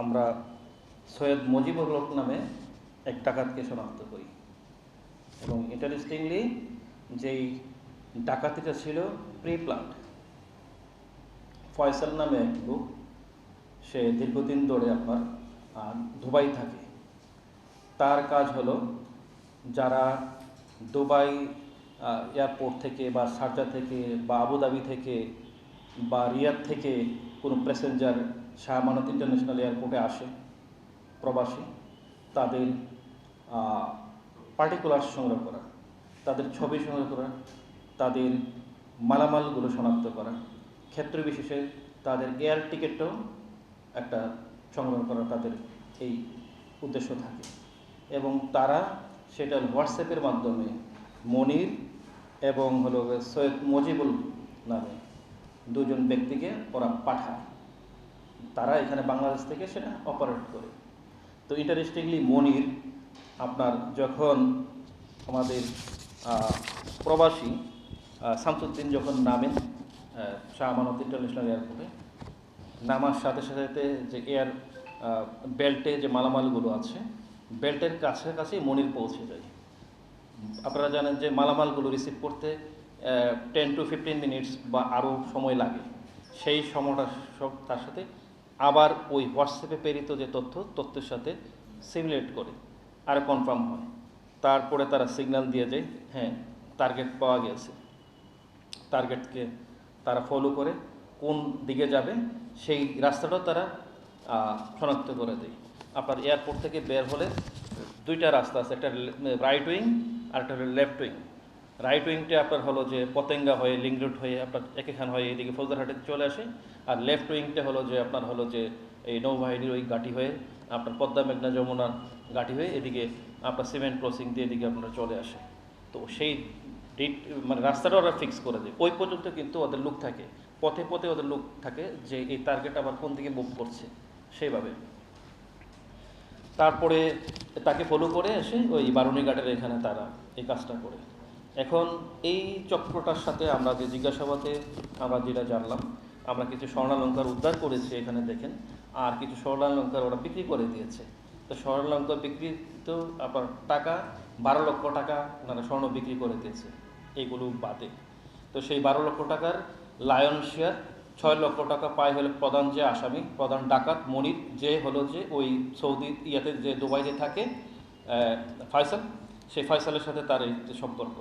আমরা সৈয়দ মুজিবুর হক নামে এক ডাকাতকে শনাক্ত করি এবং ইন্টারেস্টিংলি যেই ডাকাতিটা ছিল প্রি প্ল্যান্ড। ফয়সাল নামে এক লোক, সে দীর্ঘদিন ধরে আপনার দুবাই থাকে। তার কাজ হলো যারা দুবাই এয়ারপোর্ট থেকে বা শারজা থেকে বা আবুধাবি থেকে বা রিয়াদ থেকে কোনো প্যাসেঞ্জার শাহ আমানত ইন্টারন্যাশনাল এয়ারপোর্টে আসে প্রবাসী, তাদের পার্টিকুলার সংগ্রহ করা, তাদের ছবি সংগ্রহ করা, তাদের মালামালগুলো শনাক্ত করা, ক্ষেত্র বিশেষে তাদের এয়ার টিকিটটাও একটা সংগ্রহ করা তাদের এই উদ্দেশ্য থাকে। এবং তারা সেটা হোয়াটসঅ্যাপের মাধ্যমে মনির এবং হলো সৈয়দ মুজিবুল নামে দুজন ব্যক্তিকে ওরা পাঠায়। তারা এখানে বাংলাদেশ থেকে সেটা অপারেট করে। তো ইন্টারেস্টিংলি মনির আপনার যখন আমাদের প্রবাসী শামসুদ্দিন যখন নামেন শাহ আমানত ইন্টারন্যাশনাল এয়ারপোর্টে, নামার সাথে সাথে যে এয়ার বেল্টে যে মালামালগুলো আছে, বেল্টের কাছাকাছি মনির পৌঁছে যায়। আপনারা জানেন যে মালামালগুলো রিসিভ করতে 10 to 15 মিনিটস বা আরও সময় লাগে। সেই সময়টা সব তার সাথে আবার ওই হোয়াটসঅ্যাপে প্রেরিত যে তথ্যের সাথে সিমুলেট করে আর কনফার্ম হয়। তারপরে তারা সিগন্যাল দিয়ে যায়, হ্যাঁ টার্গেট পাওয়া গেছে। টার্গেটকে তারা ফলো করে কোন দিকে যাবে সেই রাস্তাটাও তারা শনাক্ত করে দেয়। আপনার এয়ারপোর্ট থেকে বের হলে দুইটা রাস্তা আছে, একটা রাইট উইং আর একটা হলো লেফট উইং। রাইট উইংটা আপনার হলো যে পতেঙ্গা হয়ে লিঙ্ক রোড হয়ে আপনার একেখান হয়ে এদিকে ফৌজদারহাটে চলে আসে, আর লেফট উইংটা হলো যে আপনার হলো যে এই নৌবাহিনীর ওই ঘাঁটি হয়ে আপনার পদ্মা মেঘনা যমুনার ঘাঁটি হয়ে এদিকে আপনার সিমেন্ট ক্রসিং দিয়ে এদিকে আপনারা চলে আসে। তো সেই মানে রাস্তাটা ওরা ফিক্স করে দেয়। ওই পর্যন্ত কিন্তু ওদের লুক থাকে, পথে পথে ওদের লুক থাকে যে এই টার্গেট আবার কোন দিকে মুভ করছে সেইভাবে। তারপরে তাকে ফলো করে এসে ওই বারুণীঘাটের এখানে তারা এই কাজটা করে। এখন এই চক্রটার সাথে আমরা যে জিজ্ঞাসাবাদে আমরা যেটা জানলাম, আমরা কিছু স্বর্ণালঙ্কার উদ্ধার করেছি এখানে দেখেন, আর কিছু স্বর্ণালঙ্কার ওরা বিক্রি করে দিয়েছে। তো স্বর্ণালঙ্কার বিক্রি তো আপনার টাকা 12 লক্ষ টাকা ওনারা স্বর্ণ বিক্রি করে দিয়েছে এইগুলো বাদে। তো সেই 12 লক্ষ টাকার লায়ন শেয়ার 6 লক্ষ টাকা পায় হলো প্রধান যে আসামি, প্রধান ডাকাত মনির, যে হলো যে ওই সৌদি ইয়াতে যে দুবাইতে থাকে ফয়সাল, সেই ফয়সালের সাথে তার এই সম্পর্ক।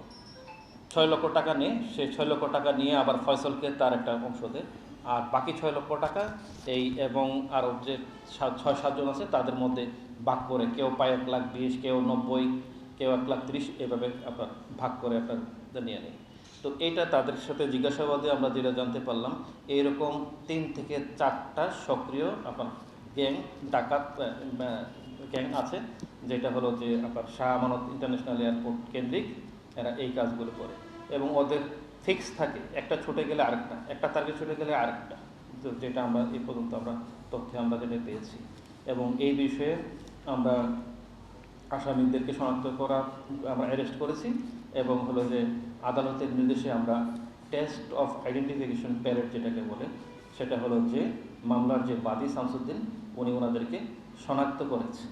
6 লক্ষ টাকা নিয়ে সেই 6 লক্ষ টাকা নিয়ে আবার ফয়সালকে তার একটা অংশ দেয়, আর বাকি 6 লক্ষ টাকা এই এবং আরও যে 6-7 জন আছে তাদের মধ্যে ভাগ করে, কেউ পায় 1,20,000, কেউ 90, কেউ 1,30,000, এভাবে আপনার ভাগ করে আপনার নিয়ে নেয়। তো এইটা তাদের সাথে জিজ্ঞাসাবাদে আমরা যেটা জানতে পারলাম, এইরকম 3 থেকে 4টা সক্রিয় আপনার গ্যাং ডাকাত গ্যাং আছে, যেটা হলো যে আপনার শাহ আমানত ইন্টারন্যাশনাল এয়ারপোর্ট কেন্দ্রিক এরা এই কাজগুলো করে। এবং ওদের ফিক্স থাকে, একটা ছুটে গেলে আরেকটা, একটা টার্গেট ছুটে গেলে আরেকটা, যেটা আমরা এই পর্যন্ত আমরা তথ্যে আমরা যেটা পেয়েছি। এবং এই বিষয়ে আমরা আসামিদেরকে শনাক্ত করা আমরা অ্যারেস্ট করেছি এবং হলো যে আদালতের নির্দেশে আমরা টেস্ট অফ আইডেন্টিফিকেশন প্যারেড যেটাকে বলে, সেটা হলো যে মামলার যে বাদী শামসুদ্দিন উনি ওনাদেরকে শনাক্ত করেছে,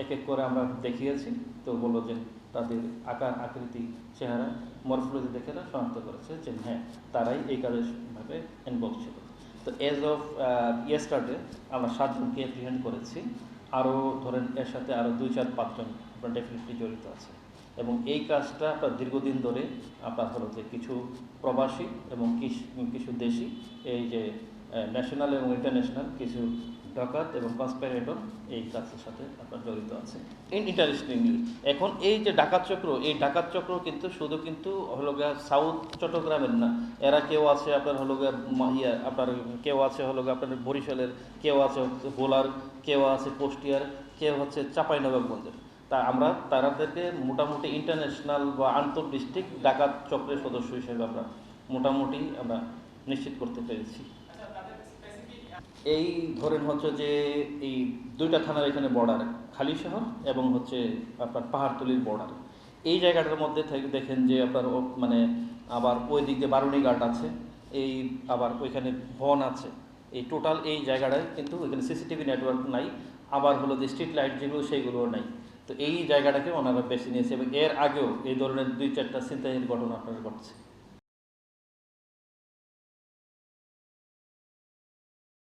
এক এক করে আমরা দেখিয়েছি। তো বললো যে তাদের আকার আকৃতি চেহারা মরফোলজি দেখে শনাক্ত করেছে যে হ্যাঁ তারাই এই কাজের ভাবে ইনভলভ ছিল। তো এজ অফ ইয়েস্টারডে আমরা 7 জনকে অ্যাপ্রিহেন্ড করেছি, আরও ধরেন এর সাথে আরও 2-4-5 জন আপনার ডেফিনেটলি জড়িত আছে। এবং এই কাজটা আপনার দীর্ঘদিন ধরে আপনার হলো যে কিছু প্রবাসী এবং কিছু দেশি, এই যে ন্যাশনাল এবং ইন্টারন্যাশনাল কিছু ডাকাত এবং কনস্পাইরেটর এই কাজের সাথে আপনার জড়িত আছে। ইন্টারেস্টিংলি এখন এই যে ডাকাত চক্র, এই ডাকাত চক্র কিন্তু শুধু কিন্তু হলো গিয়ে সাউথ চট্টগ্রামের না, এরা কেউ আছে আপনার হলো গিয়ে আপনার কেউ আছে হলো গিয়ে আপনার বরিশালের, কেউ আছে ভোলার, কেউ আছে কুষ্টিয়ার, কেউ হচ্ছে চাঁপাইনবাবগঞ্জের। তা আমরা তাদেরকে মোটামুটি ইন্টারন্যাশনাল বা আন্তঃ ডিস্ট্রিক্ট ডাকাত চক্রের সদস্য হিসেবে আমরা মোটামুটি আমরা নিশ্চিত করতে পেরেছি। এই ধরেন হচ্ছে যে এই 2টা থানার এখানে বর্ডার, খালি শহর এবং হচ্ছে আপনার পাহাড়তলির বর্ডার, এই জায়গাটার মধ্যে থেকে দেখেন যে আপনার মানে আবার ওই দিকে বারুণীঘাট আছে, এই আবার ওইখানে বন আছে, এই টোটাল এই জায়গাটায় কিন্তু এখানে সিসিটিভি নেটওয়ার্ক নাই, আবার হলো যে স্ট্রিট লাইট যেগুলো সেইগুলোও নাই। তো এই জায়গাটাকে ওনারা বেছে নিয়েছে এবং এর আগেও এই ধরনের 2-4টা ছিনতাইয়ের ঘটনা আপনারা ঘটছে।